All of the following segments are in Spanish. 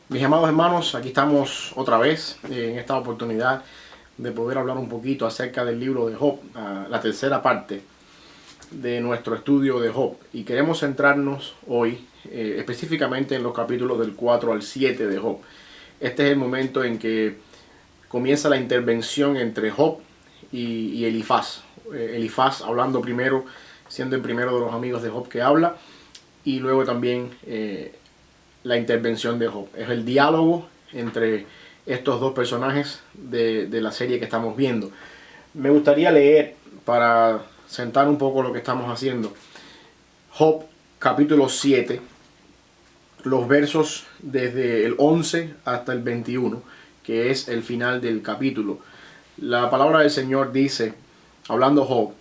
Mis amados hermanos, aquí estamos otra vez en esta oportunidad de poder hablar un poquito acerca del libro de Job, la tercera parte de nuestro estudio de Job. Y queremos centrarnos hoy específicamente en los capítulos del 4 al 7 de Job. Este es el momento en que comienza la intervención entre Job y Elifaz. Elifaz hablando primero, siendo el primero de los amigos de Job que habla, y luego también la intervención de Job. Es el diálogo entre estos dos personajes de la serie que estamos viendo. Me gustaría leer, para sentar un poco lo que estamos haciendo, Job capítulo 7, los versos desde el 11 hasta el 21, que es el final del capítulo. La palabra del Señor dice, hablando Job: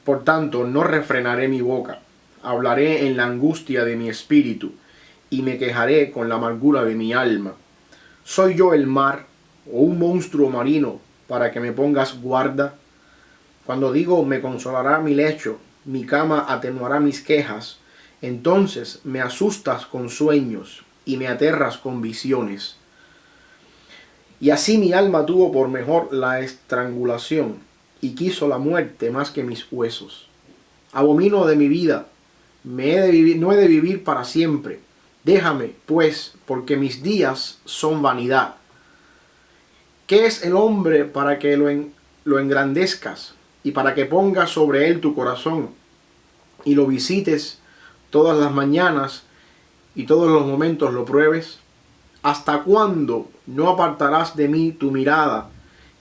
por tanto, no refrenaré mi boca, hablaré en la angustia de mi espíritu, y me quejaré con la amargura de mi alma. ¿Soy yo el mar o un monstruo marino para que me pongas guarda? Cuando digo, me consolará mi lecho, mi cama atenuará mis quejas, entonces me asustas con sueños y me aterras con visiones. Y así mi alma tuvo por mejor la estrangulación, y quiso la muerte más que mis huesos. Abomino de mi vida, no he de vivir para siempre. Déjame, pues, porque mis días son vanidad. ¿Qué es el hombre para que lo engrandezcas y para que pongas sobre él tu corazón y lo visites todas las mañanas y todos los momentos lo pruebes? ¿Hasta cuándo no apartarás de mí tu mirada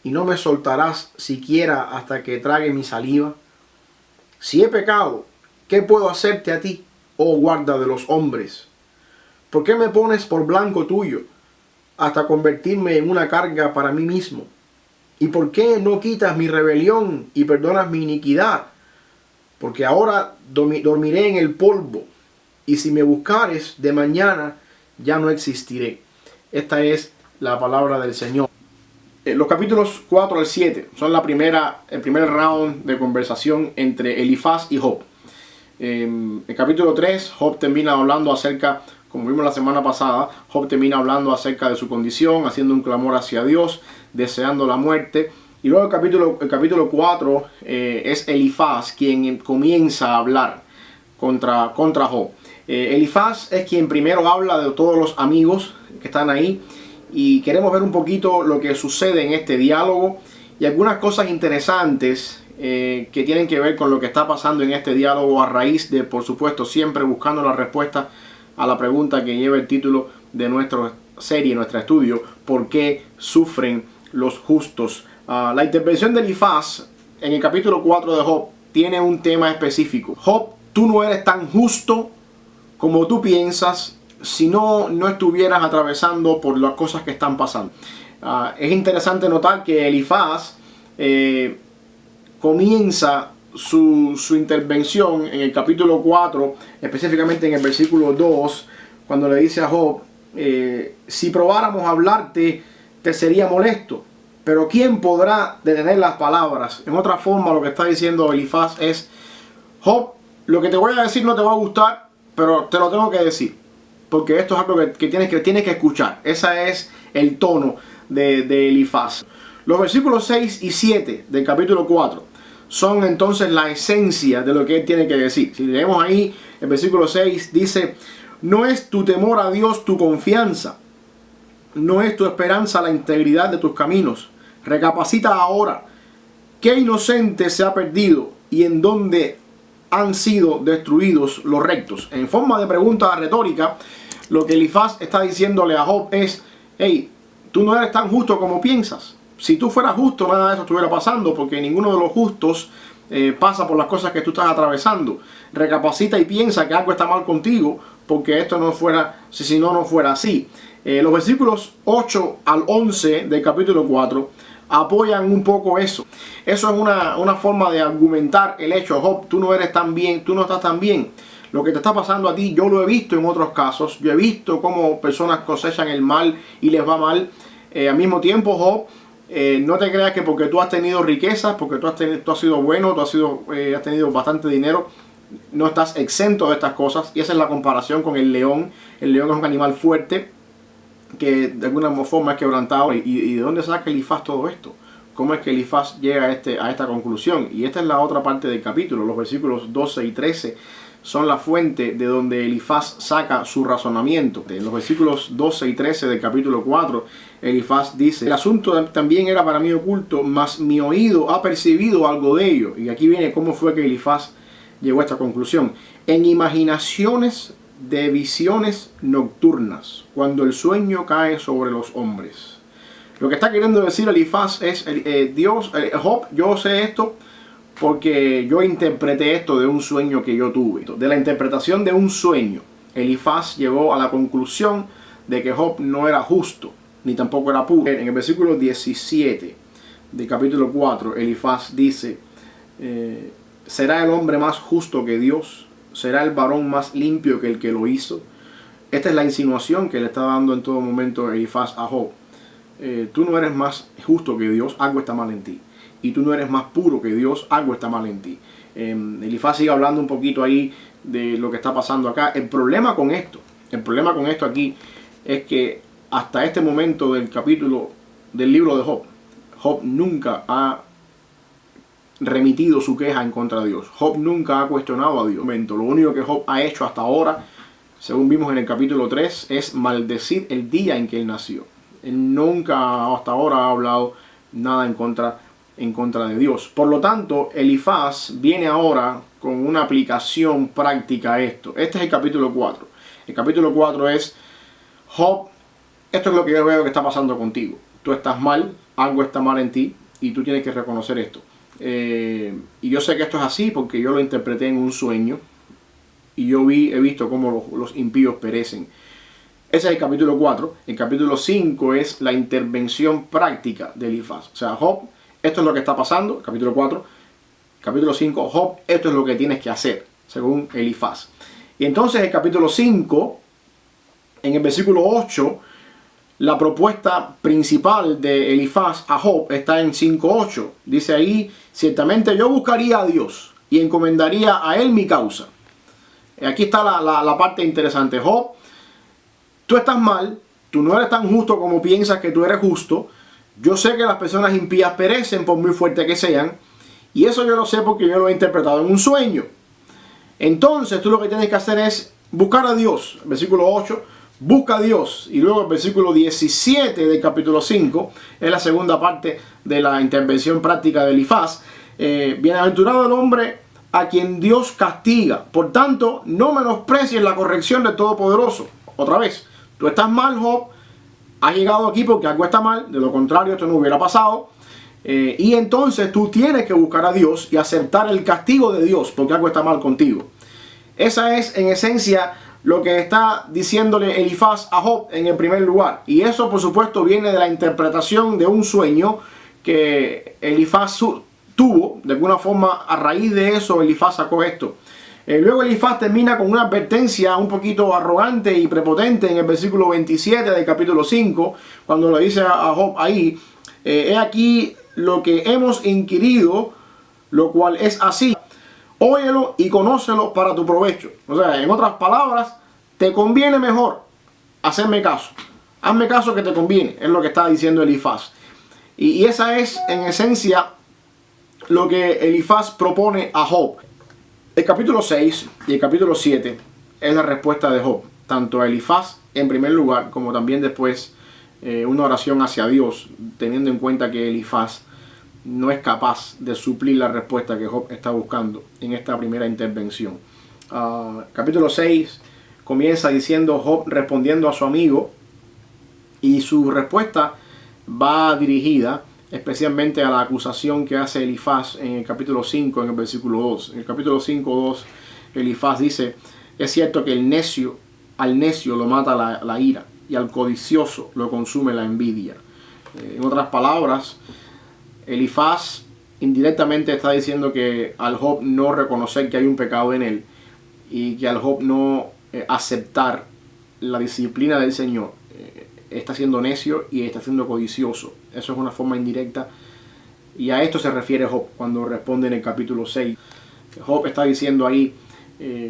y no me soltarás siquiera hasta que trague mi saliva? Si he pecado, ¿qué puedo hacerte a ti, oh guarda de los hombres? ¿Por qué me pones por blanco tuyo hasta convertirme en una carga para mí mismo? ¿Y por qué no quitas mi rebelión y perdonas mi iniquidad? Porque ahora dormiré en el polvo, y si me buscares de mañana ya no existiré. Esta es la palabra del Señor. Los capítulos 4 al 7 son el primer round de conversación entre Elifaz y Job. En el capítulo 3, Job termina hablando acerca, como vimos la semana pasada, Job termina hablando acerca de su condición, haciendo un clamor hacia Dios, deseando la muerte. Y luego el capítulo 4 es Elifaz quien comienza a hablar contra Job. Elifaz es quien primero habla de todos los amigos que están ahí, y queremos ver un poquito lo que sucede en este diálogo y algunas cosas interesantes que tienen que ver con lo que está pasando en este diálogo, a raíz de, por supuesto, siempre buscando la respuesta a la pregunta que lleva el título de nuestra serie, nuestro estudio: ¿por qué sufren los justos? La intervención de Elifaz en el capítulo 4 de Job tiene un tema específico. Job, tú no eres tan justo como tú piensas si no estuvieras atravesando por las cosas que están pasando. Es interesante notar que Elifaz comienza su intervención en el capítulo 4, específicamente en el versículo 2, cuando le dice a Job: si probáramos a hablarte, te sería molesto, pero ¿quién podrá detener las palabras? En otra forma, lo que está diciendo Elifaz es: Job, lo que te voy a decir no te va a gustar, pero te lo tengo que decir, porque esto es algo que tienes que escuchar. Ese es el tono de Elifaz. Los versículos 6 y 7 del capítulo 4 son entonces la esencia de lo que él tiene que decir. Si leemos ahí, el versículo 6 dice: no es tu temor a Dios tu confianza, no es tu esperanza la integridad de tus caminos. Recapacita ahora, ¿qué inocente se ha perdido y en dónde han sido destruidos los rectos? En forma de pregunta retórica, lo que Elifaz está diciéndole a Job es: hey, tú no eres tan justo como piensas. Si tú fueras justo, nada de eso estuviera pasando, porque ninguno de los justos pasa por las cosas que tú estás atravesando. Recapacita y piensa que algo está mal contigo, porque esto no fuera, si no fuera así. Los versículos 8 al 11 del capítulo 4 apoyan un poco eso. Eso es una forma de argumentar el hecho: Job, tú no eres tan bien, tú no estás tan bien. Lo que te está pasando a ti, yo lo he visto en otros casos. Yo he visto cómo personas cosechan el mal y les va mal. Al mismo tiempo, Job, no te creas que porque tú has tenido riquezas, porque tú has sido bueno, has tenido bastante dinero, no estás exento de estas cosas. Y esa es la comparación con el león. El león es un animal fuerte, que de alguna forma es quebrantado. ¿Y de dónde saca Elifaz todo esto? ¿Cómo es que Elifaz llega a esta conclusión? Y esta es la otra parte del capítulo. Los versículos 12 y 13 son la fuente de donde Elifaz saca su razonamiento. En los versículos 12 y 13 del capítulo 4, Elifaz dice: el asunto también era para mí oculto, mas mi oído ha percibido algo de ello. Y aquí viene cómo fue que Elifaz llegó a esta conclusión. En imaginaciones de visiones nocturnas, cuando el sueño cae sobre los hombres. Lo que está queriendo decir Elifaz es, Job, yo sé esto porque yo interpreté esto de un sueño que yo tuve. De la interpretación de un sueño, Elifaz llegó a la conclusión de que Job no era justo, ni tampoco era puro. En el versículo 17 del capítulo 4, Elifaz dice: ¿será el hombre más justo que Dios? ¿Será el varón más limpio que el que lo hizo? Esta es la insinuación que le está dando en todo momento Elifaz a Job. Tú no eres más justo que Dios, algo está mal en ti. Y tú no eres más puro que Dios, algo está mal en ti. Elifaz sigue hablando un poquito ahí de lo que está pasando acá. El problema con esto aquí es que hasta este momento del capítulo del libro de Job, Job nunca ha remitido su queja en contra de Dios. Job nunca ha cuestionado a Dios. Lo único que Job ha hecho hasta ahora, según vimos en el capítulo 3, es maldecir el día en que él nació. Él nunca hasta ahora ha hablado nada en contra de Dios. Por lo tanto, Elifaz viene ahora con una aplicación práctica a esto. Este es el capítulo 4. El capítulo 4 es: Job, esto es lo que yo veo que está pasando contigo. Tú estás mal, algo está mal en ti y tú tienes que reconocer esto. Y yo sé que esto es así porque yo lo interpreté en un sueño y yo he visto cómo los impíos perecen. Ese es el capítulo 4. El capítulo 5 es la intervención práctica de Elifaz. O sea, Job, esto es lo que está pasando, capítulo 4. Capítulo 5, Job, esto es lo que tienes que hacer, según Elifaz. Y entonces el capítulo 5, en el versículo 8, la propuesta principal de Elifaz a Job está en 5.8. Dice ahí: ciertamente yo buscaría a Dios y encomendaría a él mi causa. Aquí está la parte interesante. Job, tú estás mal, tú no eres tan justo como piensas que tú eres justo. Yo sé que las personas impías perecen por muy fuertes que sean. Y eso yo lo sé porque yo lo he interpretado en un sueño. Entonces tú lo que tienes que hacer es buscar a Dios. Versículo 8, busca a Dios. Y luego el versículo 17 del capítulo 5 es la segunda parte de la intervención práctica de Elifaz. Bienaventurado el hombre a quien Dios castiga. Por tanto, no menosprecies la corrección del Todopoderoso. Otra vez, tú estás mal, Job. Has llegado aquí porque algo está mal. De lo contrario, esto no hubiera pasado. Y entonces tú tienes que buscar a Dios y aceptar el castigo de Dios porque algo está mal contigo. Esa es en esencia lo que está diciéndole Elifaz a Job en el primer lugar. Y eso por supuesto viene de la interpretación de un sueño que Elifaz tuvo. De alguna forma, a raíz de eso Elifaz sacó esto. Luego Elifaz termina con una advertencia un poquito arrogante y prepotente en el versículo 27 del capítulo 5, cuando le dice a Job ahí: he aquí lo que hemos inquirido, lo cual es así. Óyelo y conócelo para tu provecho. O sea, en otras palabras, te conviene mejor hacerme caso. Hazme caso que te conviene, es lo que está diciendo Elifaz. Y esa es en esencia lo que Elifaz propone a Job. El capítulo 6 y el capítulo 7 es la respuesta de Job, tanto a Elifaz en primer lugar, como también después una oración hacia Dios, teniendo en cuenta que Elifaz no es capaz de suplir la respuesta que Job está buscando en esta primera intervención. Capítulo 6 comienza diciendo Job respondiendo a su amigo, y su respuesta va dirigida especialmente a la acusación que hace Elifaz en el capítulo 5, en el versículo 2. En el capítulo 5:2, Elifaz dice: es cierto que al necio lo mata la ira, y al codicioso lo consume la envidia. En otras palabras, Elifaz indirectamente está diciendo que al Job no reconocer que hay un pecado en él, y que al Job no aceptar la disciplina del Señor, está siendo necio y está siendo codicioso. Eso es una forma indirecta, y a esto se refiere Job cuando responde en el capítulo 6. Job está diciendo ahí,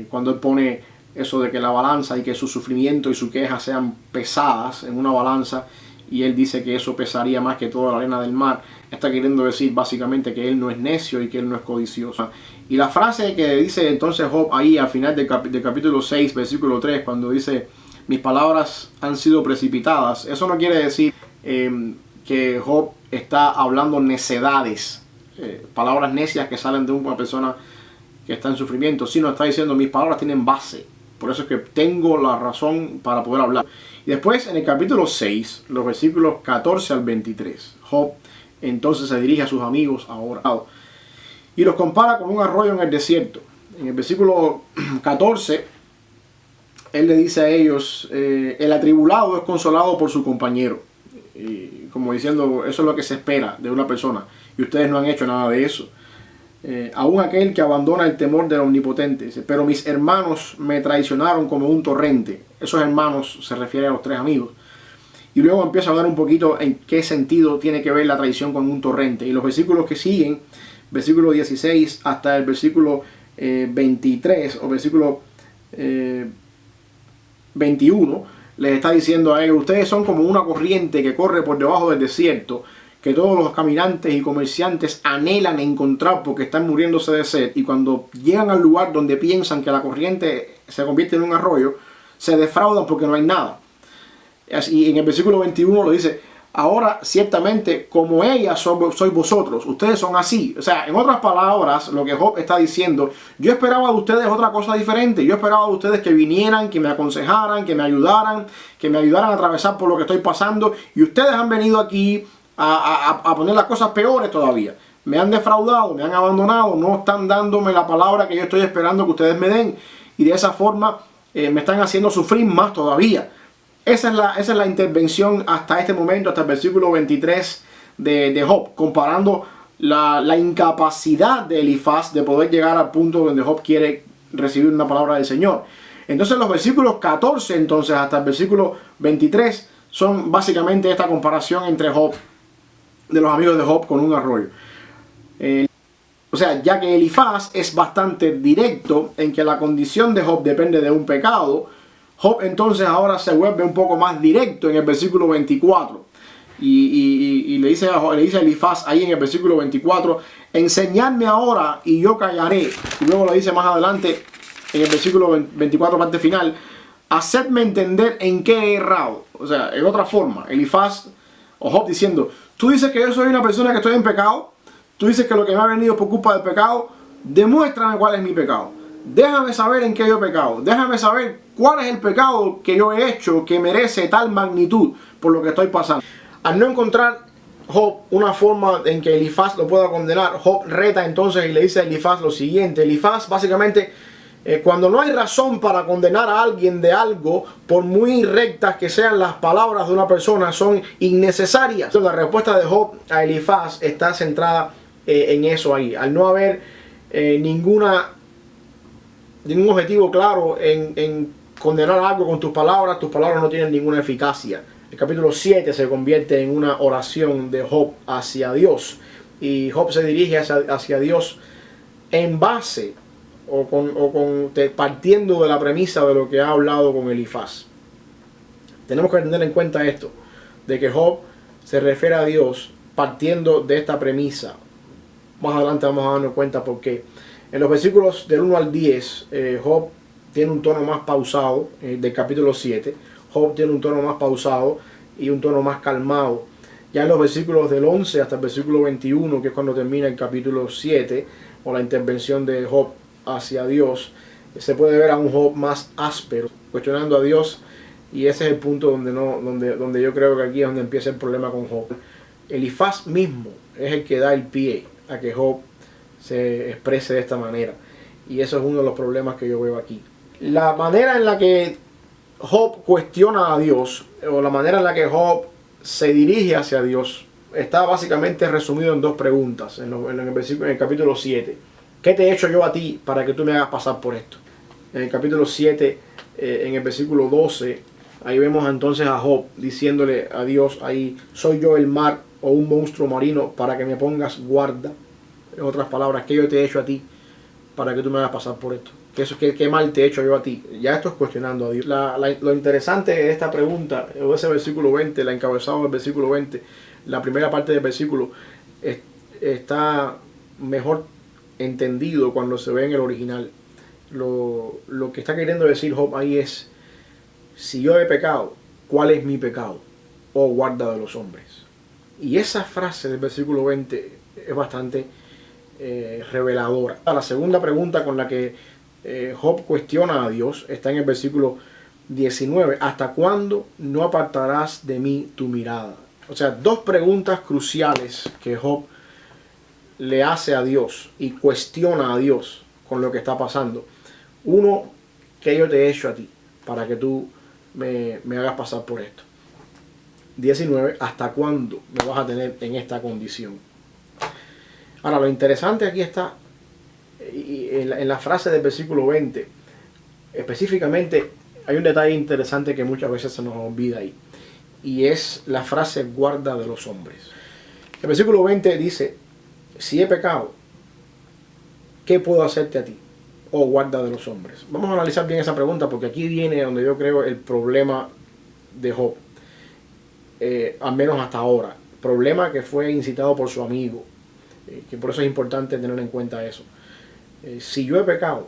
cuando él pone eso de que la balanza y que su sufrimiento y su queja sean pesadas en una balanza, y él dice que eso pesaría más que toda la arena del mar. Está queriendo decir básicamente que él no es necio y que él no es codicioso. Y la frase que dice entonces Job ahí al final del capítulo 6, versículo 3, cuando dice: mis palabras han sido precipitadas, eso no quiere decir que Job está hablando necedades, palabras necias que salen de una persona que está en sufrimiento, sino está diciendo: mis palabras tienen base, por eso es que tengo la razón para poder hablar. Y después en el capítulo 6, los versículos 14 al 23, Job entonces se dirige a sus amigos ahora y los compara con un arroyo en el desierto. En el versículo 14, él le dice a ellos: el atribulado es consolado por su compañero. Y como diciendo, eso es lo que se espera de una persona, y ustedes no han hecho nada de eso. Aún aquel que abandona el temor del omnipotente, dice: pero mis hermanos me traicionaron como un torrente. Esos hermanos se refiere a los tres amigos. Y luego empieza a hablar un poquito en qué sentido tiene que ver la traición con un torrente. Y los versículos que siguen, versículo 16 hasta el versículo 23 o versículo 21, les está diciendo a ellos: ustedes son como una corriente que corre por debajo del desierto, que todos los caminantes y comerciantes anhelan encontrar porque están muriéndose de sed, y cuando llegan al lugar donde piensan que la corriente se convierte en un arroyo, se defraudan porque no hay nada. Y en el versículo 21 lo dice: ahora ciertamente como ella sois vosotros, ustedes son así. O sea, en otras palabras, lo que Job está diciendo: yo esperaba de ustedes otra cosa diferente. Yo esperaba de ustedes que vinieran, que me aconsejaran, que me ayudaran a atravesar por lo que estoy pasando, y ustedes han venido aquí a poner las cosas peores todavía. Me han defraudado, me han abandonado, no están dándome la palabra que yo estoy esperando que ustedes me den, y de esa forma me están haciendo sufrir más todavía. Esa es la intervención hasta este momento, hasta el versículo 23 de Job, comparando la incapacidad de Elifaz de poder llegar al punto donde Job quiere recibir una palabra del Señor. Entonces los versículos 14 entonces hasta el versículo 23 son básicamente esta comparación entre Job, de los amigos de Job, con un arroyo. O sea, ya que Elifaz es bastante directo en que la condición de Job depende de un pecado, Job entonces ahora se vuelve un poco más directo en el versículo 24. Y le dice a Elifaz ahí en el versículo 24: enseñadme ahora y yo callaré. Y luego lo dice más adelante en el versículo 24, parte final: hacedme entender en qué he errado. O sea, en otra forma, Elifaz o Job diciendo: tú dices que yo soy una persona que estoy en pecado, tú dices que lo que me ha venido por culpa del pecado, demuéstrame cuál es mi pecado. Déjame saber en qué yo he pecado. Déjame saber cuál es el pecado que yo he hecho que merece tal magnitud por lo que estoy pasando. Al no encontrar Job una forma en que Elifaz lo pueda condenar, Job reta entonces y le dice a Elifaz lo siguiente. Elifaz básicamente, cuando no hay razón para condenar a alguien de algo, por muy rectas que sean las palabras de una persona, son innecesarias. Entonces, la respuesta de Job a Elifaz está centrada en eso ahí. Al no haber ningún objetivo claro en condenar algo con tus palabras no tienen ninguna eficacia. El capítulo 7 se convierte en una oración de Job hacia Dios, y Job se dirige hacia Dios en base partiendo de la premisa de lo que ha hablado con Elifaz. Tenemos que tener en cuenta esto, de que Job se refiere a Dios partiendo de esta premisa. Más adelante vamos a darnos cuenta por qué. En los versículos del 1 al 10, Job tiene un tono más pausado. Del capítulo 7, Job tiene un tono más pausado y un tono más calmado. Ya en los versículos del 11 hasta el versículo 21, que es cuando termina el capítulo 7, o la intervención de Job hacia Dios, se puede ver a un Job más áspero, cuestionando a Dios, y ese es el punto donde yo creo que aquí es donde empieza el problema con Job. Elifaz mismo es el que da el pie a que Job se exprese de esta manera, y eso es uno de los problemas que yo veo aquí. La manera en la que Job cuestiona a Dios, o la manera en la que Job se dirige hacia Dios, está básicamente resumido en dos preguntas en el capítulo 7. ¿Qué te he hecho yo a ti para que tú me hagas pasar por esto? En el capítulo 7, en el versículo 12, ahí vemos entonces a Job diciéndole a Dios ahí: ¿soy yo el mar o un monstruo marino para que me pongas guarda? En otras palabras, ¿qué yo te he hecho a ti para que tú me hagas pasar por esto? ¿Qué mal te he hecho yo a ti? Ya esto es cuestionando a Dios. Lo interesante de esta pregunta, o ese versículo 20, la encabezado del versículo 20, la primera parte del versículo, está mejor entendido cuando se ve en el original. Lo que está queriendo decir Job ahí es: si yo he pecado, ¿cuál es mi pecado? Oh guarda de los hombres. Y esa frase del versículo 20 es bastante reveladora. La segunda pregunta con la que Job cuestiona a Dios está en el versículo 19. ¿Hasta cuándo no apartarás de mí tu mirada? O sea, dos preguntas cruciales que Job le hace a Dios y cuestiona a Dios con lo que está pasando. Uno, ¿qué yo te he hecho a ti para que tú me hagas pasar por esto? 19, ¿hasta cuándo me vas a tener en esta condición? Ahora, lo interesante aquí está en la frase del versículo 20. Específicamente, hay un detalle interesante que muchas veces se nos olvida ahí, y es la frase guarda de los hombres. El versículo 20 dice: si he pecado, ¿qué puedo hacerte a ti, oh guarda de los hombres? Vamos a analizar bien esa pregunta, porque aquí viene donde yo creo el problema de Job, al menos hasta ahora. Problema que fue incitado por su amigo, que por eso es importante tener en cuenta eso. Si yo he pecado,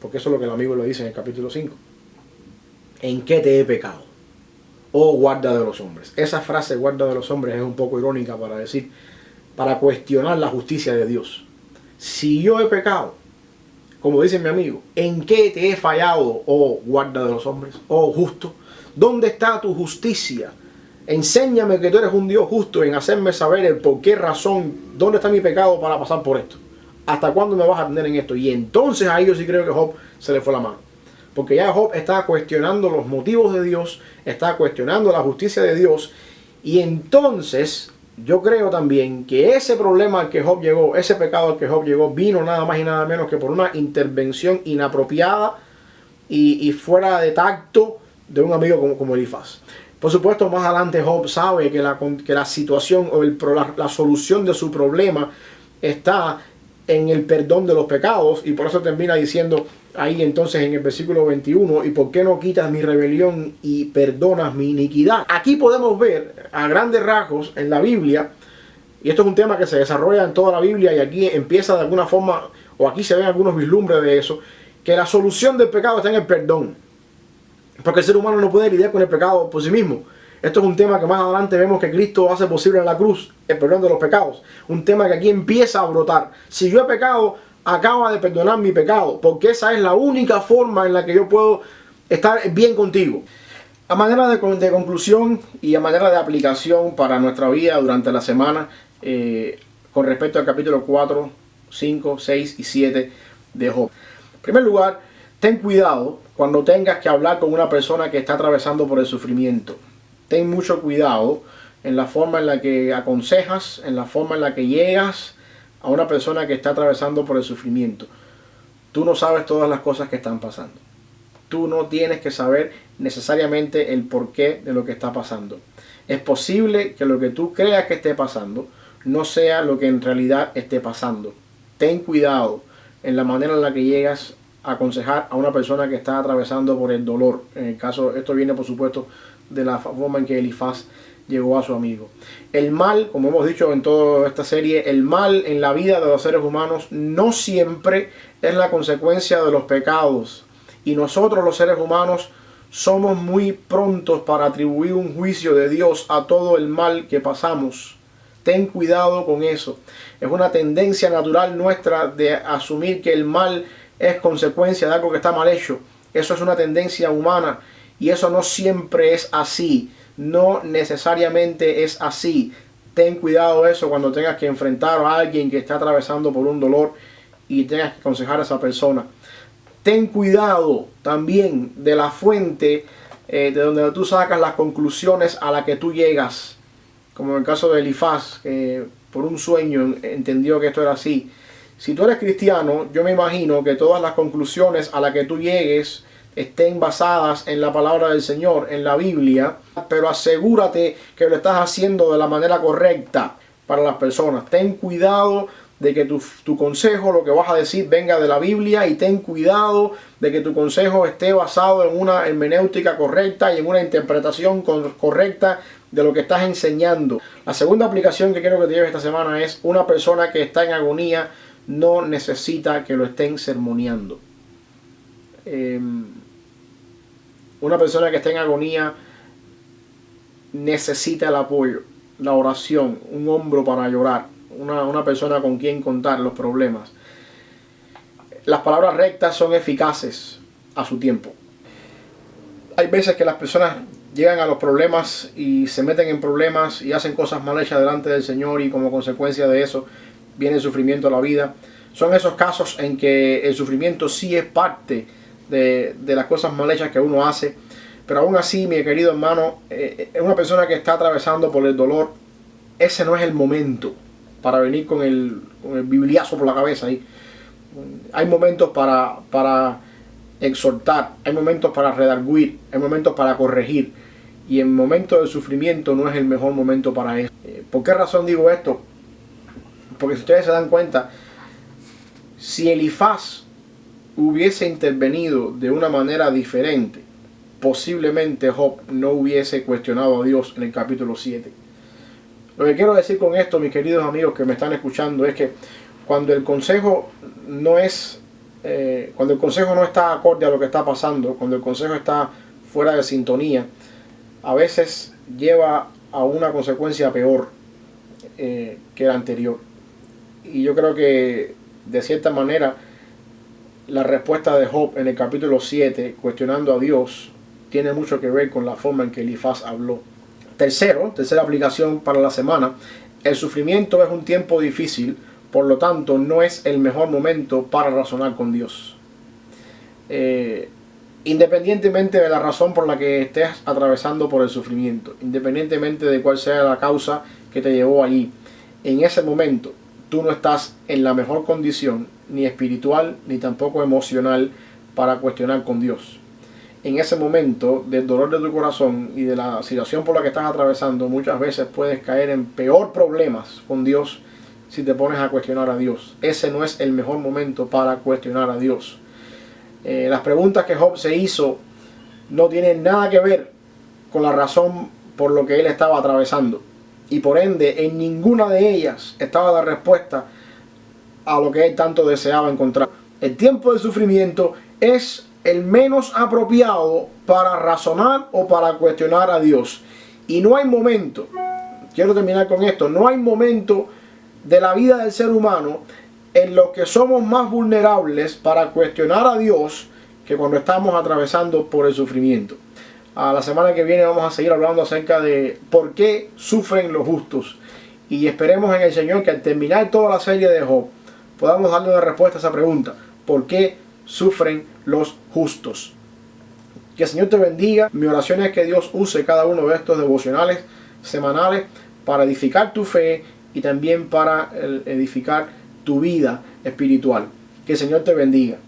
porque eso es lo que el amigo le dice en el capítulo 5, ¿en qué te he pecado, oh guarda de los hombres? Esa frase guarda de los hombres es un poco irónica para cuestionar la justicia de Dios. Si yo he pecado, como dice mi amigo, ¿en qué te he fallado, oh guarda de los hombres, oh justo? ¿Dónde está tu justicia? Enséñame que tú eres un Dios justo en hacerme saber el por qué razón, dónde está mi pecado para pasar por esto. ¿Hasta cuándo me vas a tener en esto? Y entonces ahí yo sí creo que Job se le fue la mano. Porque ya Job está cuestionando los motivos de Dios, está cuestionando la justicia de Dios. Y entonces yo creo también que ese problema al que Job llegó, ese pecado al que Job llegó, vino nada más y nada menos que por una intervención inapropiada y fuera de tacto de un amigo como Elifaz. Por supuesto, más adelante Job sabe que la situación o la solución de su problema está en el perdón de los pecados, y por eso termina diciendo ahí entonces en el versículo 21: ¿y por qué no quitas mi rebelión y perdonas mi iniquidad? Aquí podemos ver a grandes rasgos en la Biblia, y esto es un tema que se desarrolla en toda la Biblia, y aquí empieza de alguna forma, o aquí se ven algunos vislumbres de eso, que la solución del pecado está en el perdón, porque el ser humano no puede lidiar con el pecado por sí mismo. Esto es un tema que más adelante vemos que Cristo hace posible en la cruz, el perdón de los pecados. Un tema que aquí empieza a brotar. Si yo he pecado, acaba de perdonar mi pecado, porque esa es la única forma en la que yo puedo estar bien contigo. A manera de conclusión y a manera de aplicación para nuestra vida durante la semana, con respecto al capítulo 4, 5, 6 y 7 de Job. En primer lugar, ten cuidado cuando tengas que hablar con una persona que está atravesando por el sufrimiento. Ten mucho cuidado en la forma en la que aconsejas, en la forma en la que llegas a una persona que está atravesando por el sufrimiento. Tú no sabes todas las cosas que están pasando. Tú no tienes que saber necesariamente el porqué de lo que está pasando. Es posible que lo que tú creas que esté pasando no sea lo que en realidad esté pasando. Ten cuidado en la manera en la que llegas a aconsejar a una persona que está atravesando por el dolor. En el caso, esto viene por supuesto de la forma en que Elifaz llegó a su amigo. El mal, como hemos dicho en toda esta serie, el mal en la vida de los seres humanos no siempre es la consecuencia de los pecados. Y nosotros los seres humanos somos muy prontos para atribuir un juicio de Dios a todo el mal que pasamos. Ten cuidado con eso. Es una tendencia natural nuestra de asumir que el mal es consecuencia de algo que está mal hecho. Eso es una tendencia humana. Y eso no siempre es así, no necesariamente es así. Ten cuidado de eso cuando tengas que enfrentar a alguien que está atravesando por un dolor y tengas que aconsejar a esa persona. Ten cuidado también de la fuente de donde tú sacas las conclusiones a las que tú llegas. Como en el caso de Elifaz, que por un sueño entendió que esto era así. Si tú eres cristiano, yo me imagino que todas las conclusiones a las que tú llegues estén basadas en la palabra del Señor, en la Biblia, pero asegúrate que lo estás haciendo de la manera correcta para las personas. Ten cuidado de que tu consejo, lo que vas a decir, venga de la Biblia, y ten cuidado de que tu consejo esté basado en una hermenéutica correcta y en una interpretación correcta de lo que estás enseñando. La segunda aplicación que quiero que te lleves esta semana es: una persona que está en agonía no necesita que lo estén sermoneando. Una persona que está en agonía necesita el apoyo, la oración, un hombro para llorar, una persona con quien contar los problemas. Las palabras rectas son eficaces a su tiempo. Hay veces que las personas llegan a los problemas y se meten en problemas y hacen cosas mal hechas delante del Señor, y como consecuencia de eso viene el sufrimiento a la vida. Son esos casos en que el sufrimiento sí es parte de las cosas mal hechas que uno hace. Pero aún así, mi querido hermano, una persona que está atravesando por el dolor, ese no es el momento para venir con el bibliazo por la cabeza ahí. Hay momentos para exhortar, hay momentos para redarguir, hay momentos para corregir, y en momentos de sufrimiento no es el mejor momento para eso. ¿Por qué razón digo esto? Porque si ustedes se dan cuenta, si Elifaz hubiese intervenido de una manera diferente, posiblemente Job no hubiese cuestionado a Dios en el capítulo 7. Lo que quiero decir con esto, mis queridos amigos que me están escuchando, es que cuando el consejo no está acorde a lo que está pasando, cuando el consejo está fuera de sintonía, a veces lleva a una consecuencia peor que la anterior. Y yo creo que de cierta manera la respuesta de Job en el capítulo 7, cuestionando a Dios, tiene mucho que ver con la forma en que Elifaz habló. Tercera aplicación para la semana: el sufrimiento es un tiempo difícil, por lo tanto no es el mejor momento para razonar con Dios. Independientemente de la razón por la que estés atravesando por el sufrimiento, independientemente de cuál sea la causa que te llevó allí, en ese momento tú no estás en la mejor condición, ni espiritual ni tampoco emocional, para cuestionar con Dios. En ese momento del dolor de tu corazón y de la situación por la que estás atravesando, muchas veces puedes caer en peor problemas con Dios si te pones a cuestionar a Dios. Ese no es el mejor momento para cuestionar a Dios. Las preguntas que Job se hizo no tienen nada que ver con la razón por lo que él estaba atravesando, y por ende en ninguna de ellas estaba la respuesta a lo que él tanto deseaba encontrar. El tiempo de sufrimiento es el menos apropiado para razonar o para cuestionar a Dios. Y no hay momento, quiero terminar con esto, no hay momento de la vida del ser humano en los que somos más vulnerables para cuestionar a Dios que cuando estamos atravesando por el sufrimiento. A la semana que viene vamos a seguir hablando acerca de por qué sufren los justos, y esperemos en el Señor que al terminar toda la serie de Job podamos darle una respuesta a esa pregunta: ¿por qué sufren los justos? Que el Señor te bendiga. Mi oración es que Dios use cada uno de estos devocionales semanales para edificar tu fe y también para edificar tu vida espiritual. Que el Señor te bendiga.